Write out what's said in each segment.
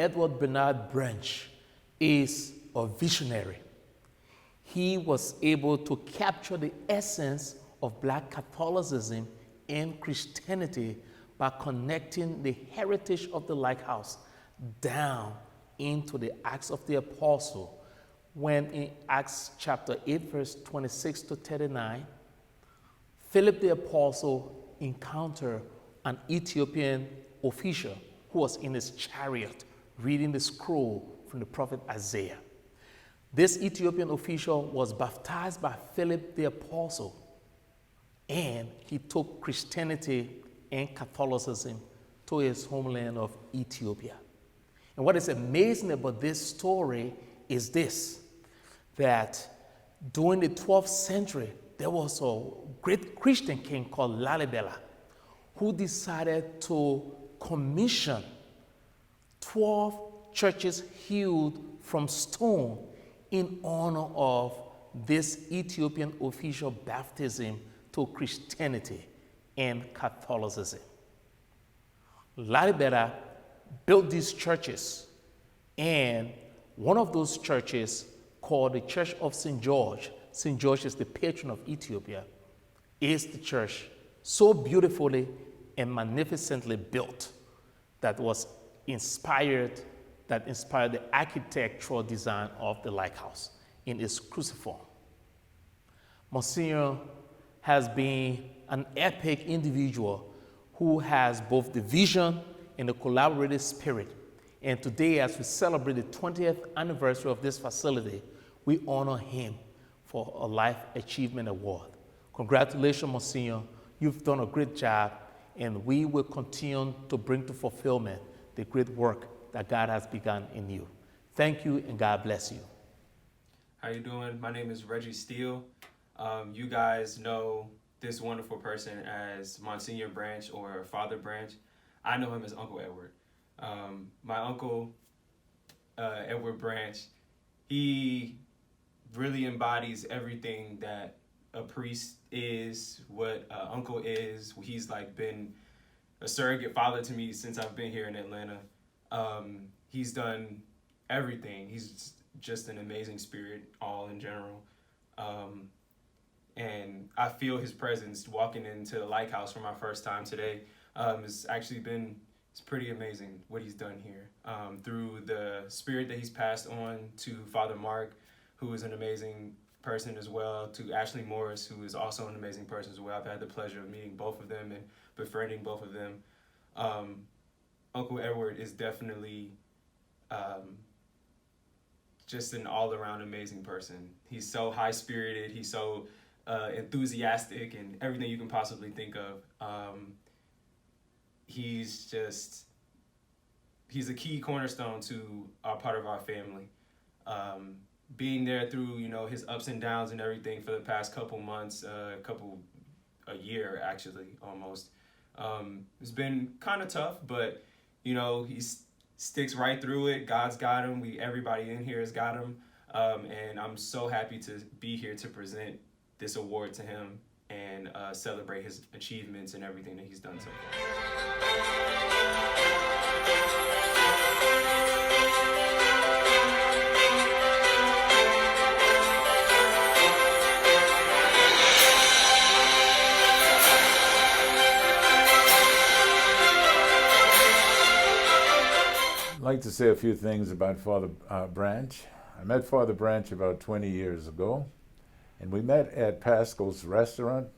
Edward Bernard Branch is a visionary. He was able to capture the essence of Black Catholicism and Christianity by connecting the heritage of the Lyke house down into the Acts of the Apostle, when in Acts chapter 8, verse 26 to 39, Philip the Apostle encountered an Ethiopian official who was in his chariot reading the scroll from the prophet Isaiah. This Ethiopian official was baptized by Philip the Apostle, and he took Christianity and Catholicism to his homeland of Ethiopia. And what is amazing about this story is this, that during the 12th century, there was a great Christian king called Lalibela who decided to commission 12 churches hewed from stone in honor of this Ethiopian official baptism to Christianity and Catholicism. Lalibela built these churches, and one of those churches, called the Church of St. George is the patron of Ethiopia, is the church so beautifully and magnificently built that inspired the architectural design of the Lyke house in its cruciform. Msgr has been an epic individual who has both the vision and the collaborative spirit. And today, as we celebrate the 20th anniversary of this facility, we honor him for a Life Achievement Award. Congratulations, Msgr. You've done a great job, and we will continue to bring to fulfillment the great work that God has begun in you. Thank you, and God bless you. How you doing? My name is Reggie Steele. You guys know this wonderful person as Monsignor Branch or Father Branch. I know him as Uncle Edward. My uncle, Edward Branch, he really embodies everything that a priest is, what uncle is. He's like been a surrogate father to me since I've been here in Atlanta. He's done everything. He's just an amazing spirit, all in general. And I feel his presence walking into the Lyke house for my first time today. It's pretty amazing what he's done here. Through the spirit that he's passed on to Father Mark, who is an amazing person as well, to Ashley Morris, who is also an amazing person as well. I've had the pleasure of meeting both of them and befriending both of them. Uncle Edward is definitely just an all-around amazing person. He's so high-spirited, he's so enthusiastic, and everything you can possibly think of. He's a key cornerstone to our part of our family. Being there through, his ups and downs and everything for the past couple months, a year actually, almost. It's been kind of tough, but, he sticks right through it. God's got him. Everybody in here has got him. And I'm so happy to be here to present this award to him and celebrate his achievements and everything that he's done so far. I'd like to say a few things about Father Branch. I met Father Branch about 20 years ago, and we met at Pascal's restaurant,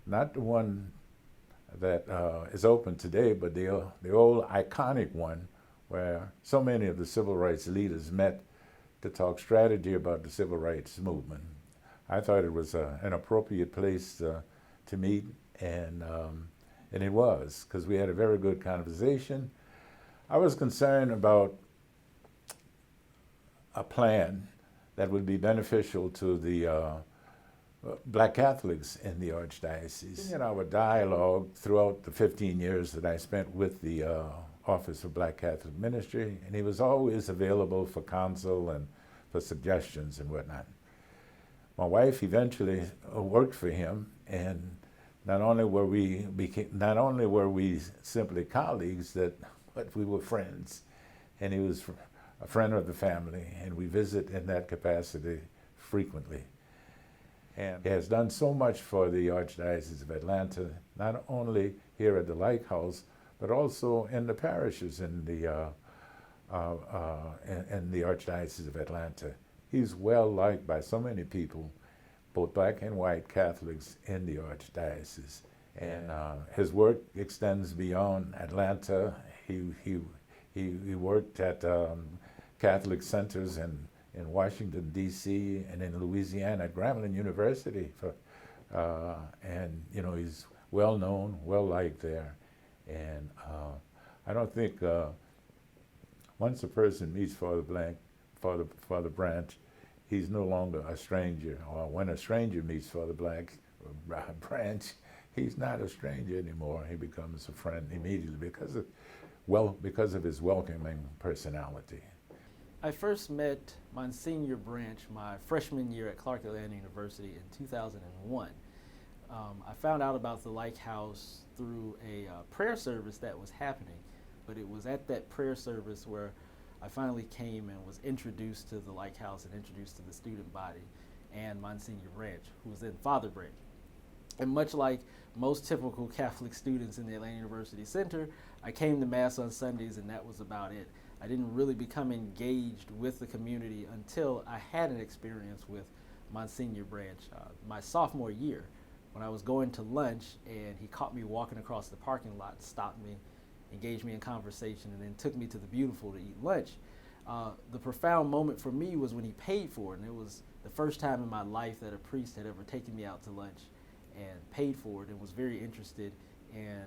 not the one that is open today, but the old iconic one where so many of the civil rights leaders met to talk strategy about the civil rights movement. I thought it was an appropriate place to meet, and it was, because we had a very good conversation. I was concerned about a plan that would be beneficial to the Black Catholics in the Archdiocese. In our dialogue throughout the 15 years that I spent with the Office of Black Catholic Ministry, and he was always available for counsel and for suggestions and whatnot. My wife eventually worked for him, and not only were we simply colleagues, but we were friends. and he was a friend of the family, and we visit in that capacity frequently. And he has done so much for the Archdiocese of Atlanta, not only here at the Lyke House, but also in the parishes in the Archdiocese of Atlanta. He's well liked by so many people, both black and white Catholics in the Archdiocese. And his work extends beyond Atlanta. He worked at Catholic centers in Washington, D.C., and in Louisiana at Grambling University. And, you know, he's well known, well liked there. And I don't think once a person meets Father Branch, he's no longer a stranger. Or when a stranger meets Father Branch, he's not a stranger anymore. He becomes a friend immediately because of his welcoming personality. I first met Msgr Branch my freshman year at Clark Atlanta University in 2001. I found out about the Lyke House through a prayer service that was happening, but it was at that prayer service where I finally came and was introduced to the Lyke House and introduced to the student body and Msgr Branch, who was then Father Branch. And much like most typical Catholic students in the Atlanta University Center, I came to Mass on Sundays and that was about it. I didn't really become engaged with the community until I had an experience with Msgr Branch my sophomore year, when I was going to lunch and he caught me walking across the parking lot, stopped me, engaged me in conversation, and then took me to the Beautiful to eat lunch. The profound moment for me was when he paid for it, and it was the first time in my life that a priest had ever taken me out to lunch and paid for it, and was very interested in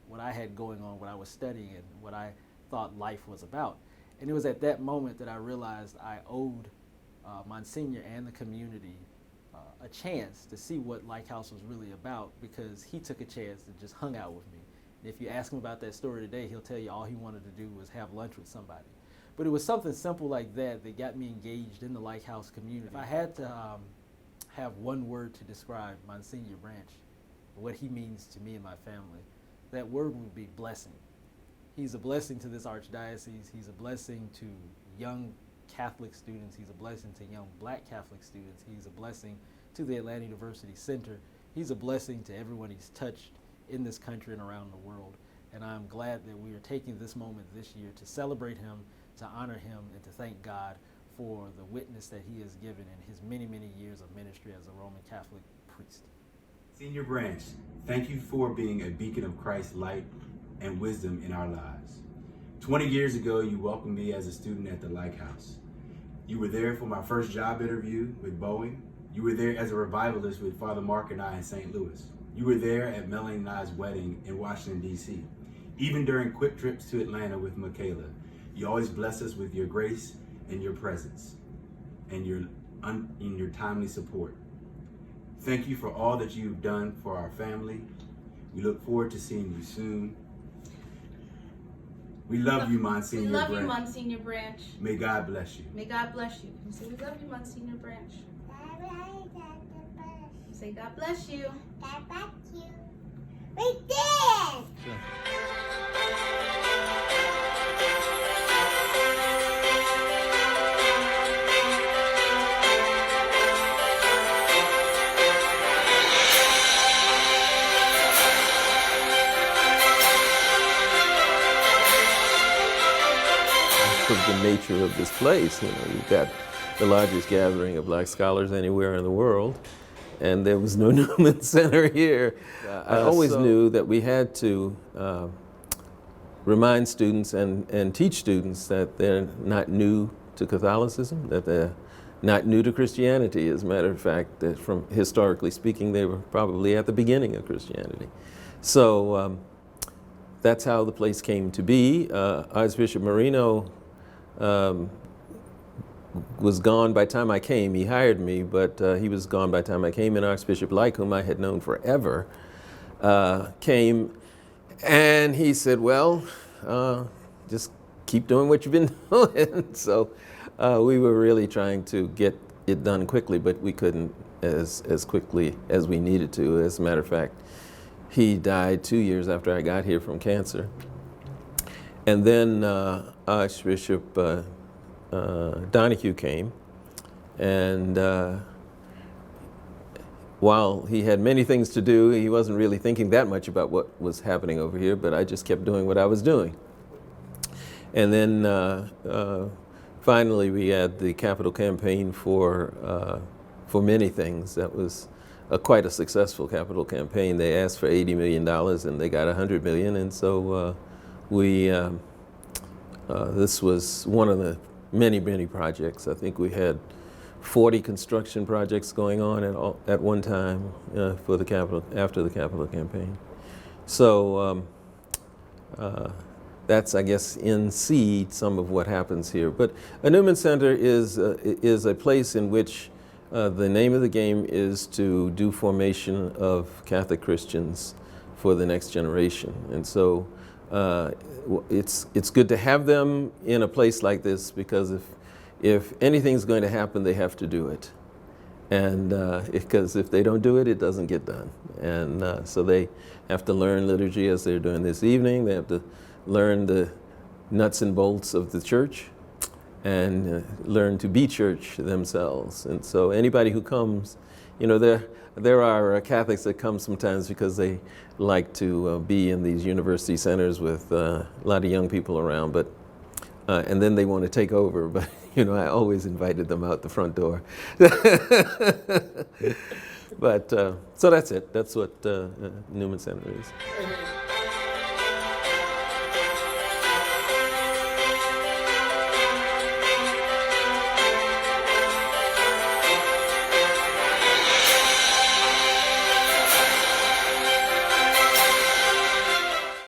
what I had going on, what I was studying, and what I thought life was about. And it was at that moment that I realized I owed Msgr and the community a chance to see what Lyke House was really about, because he took a chance and just hung out with me. And if you ask him about that story today, he'll tell you all he wanted to do was have lunch with somebody. But it was something simple like that that got me engaged in the Lyke House community. If I had to have one word to describe Msgr Branch, what he means to me and my family, that word would be blessing. He's a blessing to this archdiocese. He's a blessing to young Catholic students. He's a blessing to young black Catholic students. He's a blessing to the Atlanta University Center. He's a blessing to everyone he's touched in this country and around the world. And I'm glad that we are taking this moment this year to celebrate him, to honor him, and to thank God for the witness that he has given in his many, many years of ministry as a Roman Catholic priest. Msgr Branch, thank you for being a beacon of Christ's light and wisdom in our lives. 20 years ago, you welcomed me as a student at the Lyke House. You were there for my first job interview with Boeing. You were there as a revivalist with Father Mark and I in St. Louis. You were there at Melanie and I's wedding in Washington, D.C. Even during quick trips to Atlanta with Michaela, you always bless us with your grace and your presence and your timely support. Thank you for all that you've done for our family. We look forward to seeing you soon. We love you, Msgr Branch. We love you, Msgr Branch. May God bless you. May God bless you. Say, we love you, Msgr Branch. Say, God bless you. God bless you. We did! Of the nature of this place, you know, you've got the largest gathering of black scholars anywhere in the world, and there was no Newman Center here. I always knew that we had to remind students and teach students that they're not new to Catholicism, that they're not new to Christianity. As a matter of fact, that from historically speaking, they were probably at the beginning of Christianity. So that's how the place came to be. Archbishop Marino was gone by the time I came. He hired me, but he was gone by the time I came, and Archbishop Lyke, whom I had known forever, came, and he said, well, just keep doing what you've been doing. So we were really trying to get it done quickly, but we couldn't as quickly as we needed to. As a matter of fact, he died 2 years after I got here from cancer. And then Archbishop Donahue came, and while he had many things to do, he wasn't really thinking that much about what was happening over here, but I just kept doing what I was doing. And then finally we had the capital campaign for many things. That was quite a successful capital campaign. They asked for $80 million and they got $100 million, and so this was one of the many projects. I think we had 40 construction projects going on at one time for the capital, after the capital campaign. So that's, I guess, in seed some of what happens here. But a Newman Center is a place in which the name of the game is to do formation of Catholic Christians for the next generation. And so it's good to have them in a place like this, because if anything's going to happen, they have to do it. And because if they don't do it, it doesn't get done. And so they have to learn liturgy as they're doing this evening. They have to learn the nuts and bolts of the church and learn to be church themselves. And so anybody who comes, you know, there are Catholics that come sometimes because they like to be in these university centers with a lot of young people around, but and then they want to take over. But you know, I always invited them out the front door. But so that's it. That's what Newman Center is.